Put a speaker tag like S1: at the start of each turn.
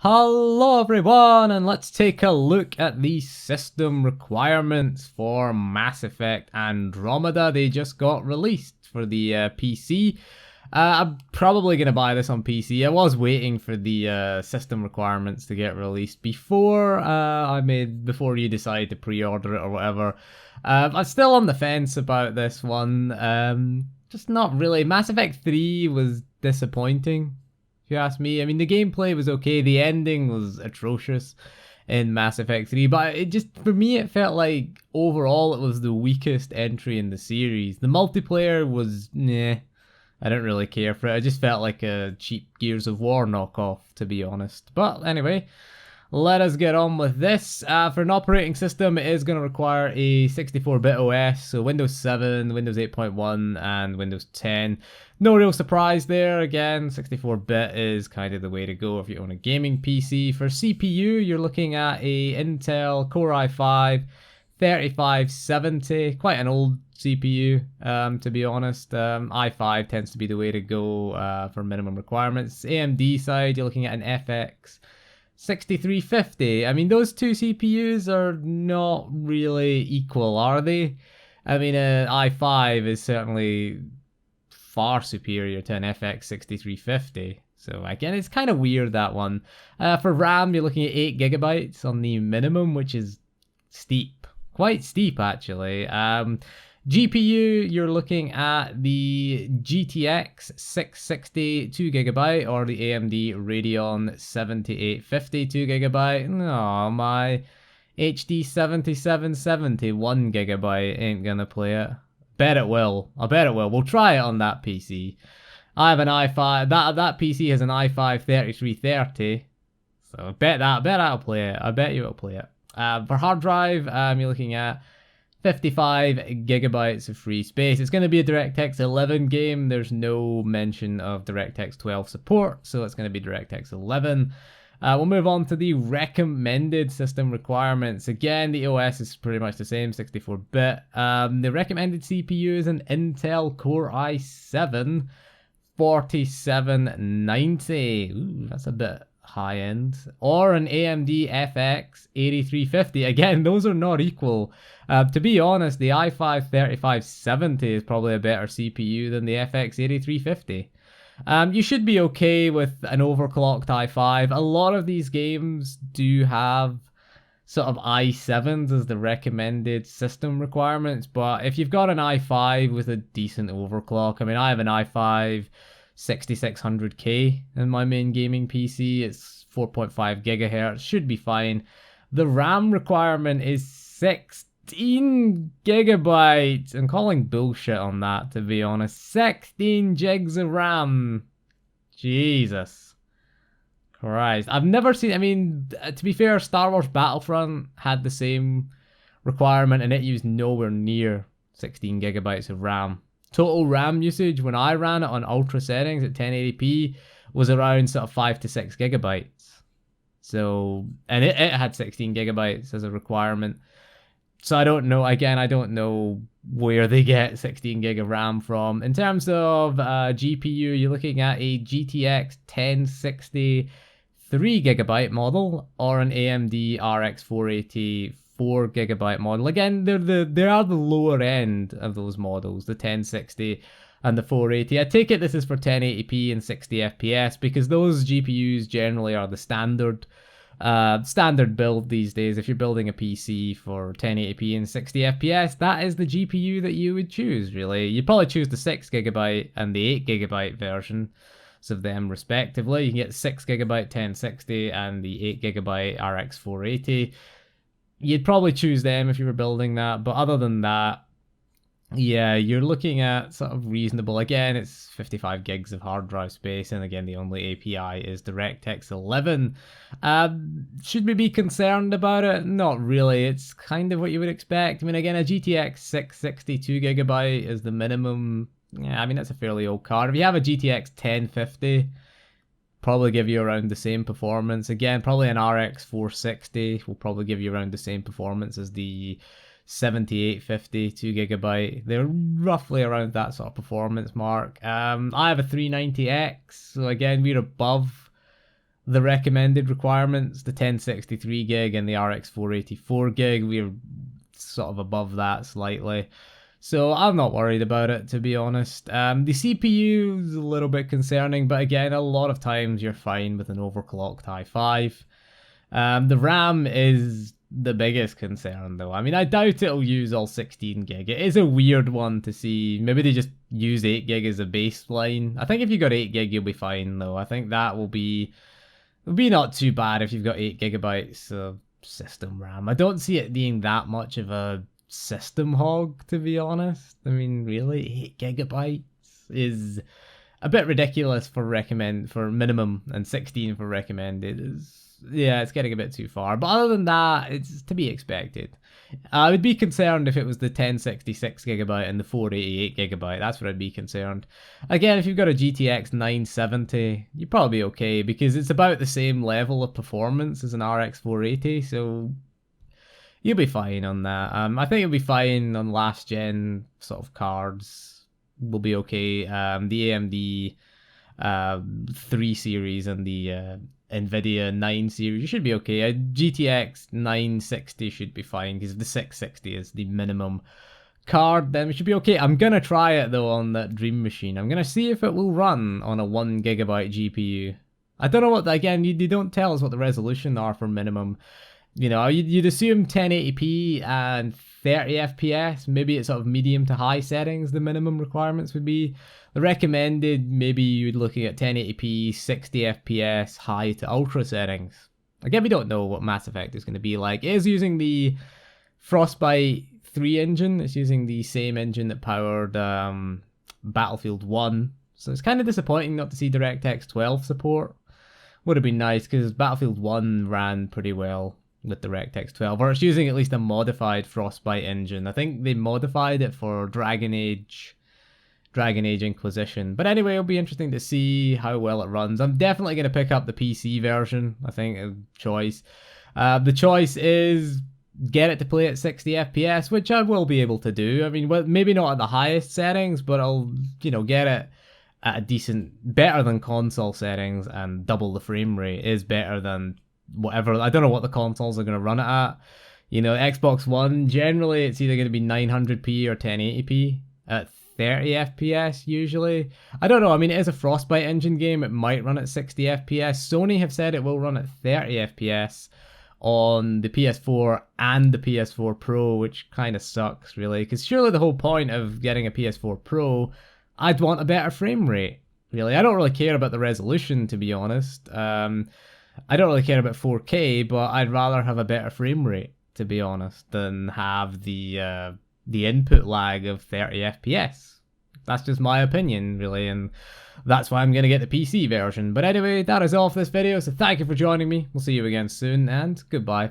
S1: Hello everyone, and let's take a look at the system requirements for Mass Effect Andromeda. They just got released for the PC. I'm probably going to buy this on PC. I was waiting for the system requirements to get released before before you decide to pre-order it or whatever. I'm still on the fence about this one. Just not really. Mass Effect 3 was disappointing, if you ask me. I mean, the gameplay was okay. The ending was atrocious in Mass Effect 3, but it just, for me, it felt like overall it was the weakest entry in the series. The multiplayer was, nah, I don't really care for it. It just felt like a cheap Gears of War knockoff, to be honest. But anyway, let us get on with this. For an operating system, it is going to require a 64-bit OS, so Windows 7, Windows 8.1, and Windows 10. No real surprise there. Again, 64-bit is kind of the way to go if you own a gaming PC. For CPU, you're looking at a Intel Core i5 3570, quite an old CPU, to be honest. i5 tends to be the way to go for minimum requirements. AMD side, you're looking at an FX 6350. I mean, those two CPUs are not really equal, are they? I mean, an i5 is certainly far superior to an FX 6350. So again, it's kind of weird, that one. For RAM, you're looking at 8 GB on the minimum, which is steep. Quite steep, actually. GPU, you're looking at the GTX 660 2 GB or the AMD Radeon 7850 2 GB. No, my HD 7770 1 GB ain't gonna play it. Bet it will. I bet it will. We'll try it on that PC. I have an i5. That PC has an i5 3330. So bet that'll play it. I bet you it'll play it. For hard drive, you're looking at 55 GB of free space. It's going to be a DirectX 11 game. There's no mention of DirectX 12 support, so it's going to be DirectX 11. We'll move on to the recommended system requirements. Again, the OS is pretty much the same, 64-bit. The recommended CPU is an Intel Core i7 4790. Ooh, that's a bit high end. Or an AMD FX 8350. Again, those are not equal. To be honest, the i5 3570 is probably a better CPU than the FX 8350. You should be okay with an overclocked i5. A lot of these games do have sort of i7s as the recommended system requirements, but if you've got an i5 with a decent overclock, I mean, I have an i5 6600K in my main gaming PC. It's 4.5 gigahertz, should be fine. The RAM requirement is 16 gigabytes. I'm calling bullshit on that, to be honest. 16 gigs of RAM. Jesus Christ. I've never seen, I mean, to be fair, Star Wars Battlefront had the same requirement and it used nowhere near 16 gigabytes of RAM. Total RAM usage when I ran it on ultra settings at 1080p was around sort of 5 to 6 gigabytes. So, and it had 16 gigabytes as a requirement. So I don't know, again, I don't know where they get 16 gig of RAM from. In terms of GPU, you're looking at a GTX 1060 3 GB model or an AMD RX 480 4 GB model. Again, they are the lower end of those models, the 1060 and the 480. I take it this is for 1080p and 60 FPS because those GPUs generally are the standard build these days. If you're building a PC for 1080p and 60 FPS, that is the GPU that you would choose, really. You'd probably choose the 6 GB and the 8 GB version of them respectively. You can get the 6 GB 1060 and the 8 GB RX 480. You'd probably choose them if you were building that, but other than that, yeah, you're looking at sort of reasonable. Again, it's 55 gigs of hard drive space, and again, the only API is DirectX 11. Should we be concerned about it? Not really. It's kind of what you would expect. I mean, again, a GTX 660 2 GB is the minimum. Yeah, I mean, that's a fairly old card. If you have a GTX 1050, probably give you around the same performance. Again, probably an RX 460 will probably give you around the same performance as the 7850 2 GB. They're roughly around that sort of performance mark. I have a 390X, so again, we're above the recommended requirements, the 1063 gig and the RX 484 gig. We're sort of above that slightly. So I'm not worried about it, to be honest. The CPU is a little bit concerning, but again, a lot of times you're fine with an overclocked i5. The RAM is the biggest concern, though. I mean, I doubt it'll use all 16 gig. It is a weird one to see. Maybe they just use 8 gig as a baseline. I think if you got 8 gig, you'll be fine, though. I think that will be not too bad if you've got 8 gigabytes of system RAM. I don't see it being that much of a system hog, to be honest. I mean, really, 8 gigabytes is a bit ridiculous for minimum, and 16 for recommended is, yeah, it's getting a bit too far. But other than that, it's to be expected. I would be concerned if it was the 1066 gigabyte and the 488 gigabyte. That's where I'd be concerned. Again, if you've got a GTX 970, you're probably okay because it's about the same level of performance as an RX 480, so you'll be fine on that. I think you'll be fine on last gen sort of cards. Will be okay. The AMD 3 series and the NVIDIA 9 series, you should be okay. A GTX 960 should be fine because if the 660 is the minimum card, then we should be okay. I'm gonna try it though on that Dream Machine. I'm gonna see if it will run on a 1 gigabyte GPU. I don't know what, again, you don't tell us what the resolution are for minimum. You know, you'd assume 1080p and 30 FPS. Maybe it's sort of medium to high settings. The minimum requirements would be. The recommended, maybe you'd looking at 1080p, 60 FPS, high to ultra settings. Again, we don't know what Mass Effect is going to be like. It is using the Frostbite 3 engine. It's using the same engine that powered Battlefield 1. So it's kind of disappointing not to see DirectX 12 support. Would have been nice because Battlefield 1 ran pretty well with DirectX 12, or it's using at least a modified Frostbite engine. I think they modified it for Dragon Age Inquisition. But anyway, it'll be interesting to see how well it runs. I'm definitely going to pick up the PC version, I think, a choice. The choice is get it to play at 60 FPS, which I will be able to do. I mean, well, maybe not at the highest settings, but I'll, get it at a decent, better than console settings, and double the frame rate is better than whatever. I don't know what the consoles are going to run it at. Xbox One, generally it's either going to be 900p or 1080p at 30 FPS usually. I don't know. I mean, it is a Frostbite engine game. It might run at 60 FPS. Sony have said it will run at 30 FPS on the PS4 and the PS4 Pro, which kind of sucks, really. Because surely the whole point of getting a PS4 Pro, I'd want a better frame rate, really. I don't really care about the resolution, to be honest. I don't really care about 4K, but I'd rather have a better frame rate, to be honest, than have the input lag of 30 FPS. That's just my opinion, really, and that's why I'm going to get the PC version. But anyway, that is all for this video, so thank you for joining me. We'll see you again soon, and goodbye.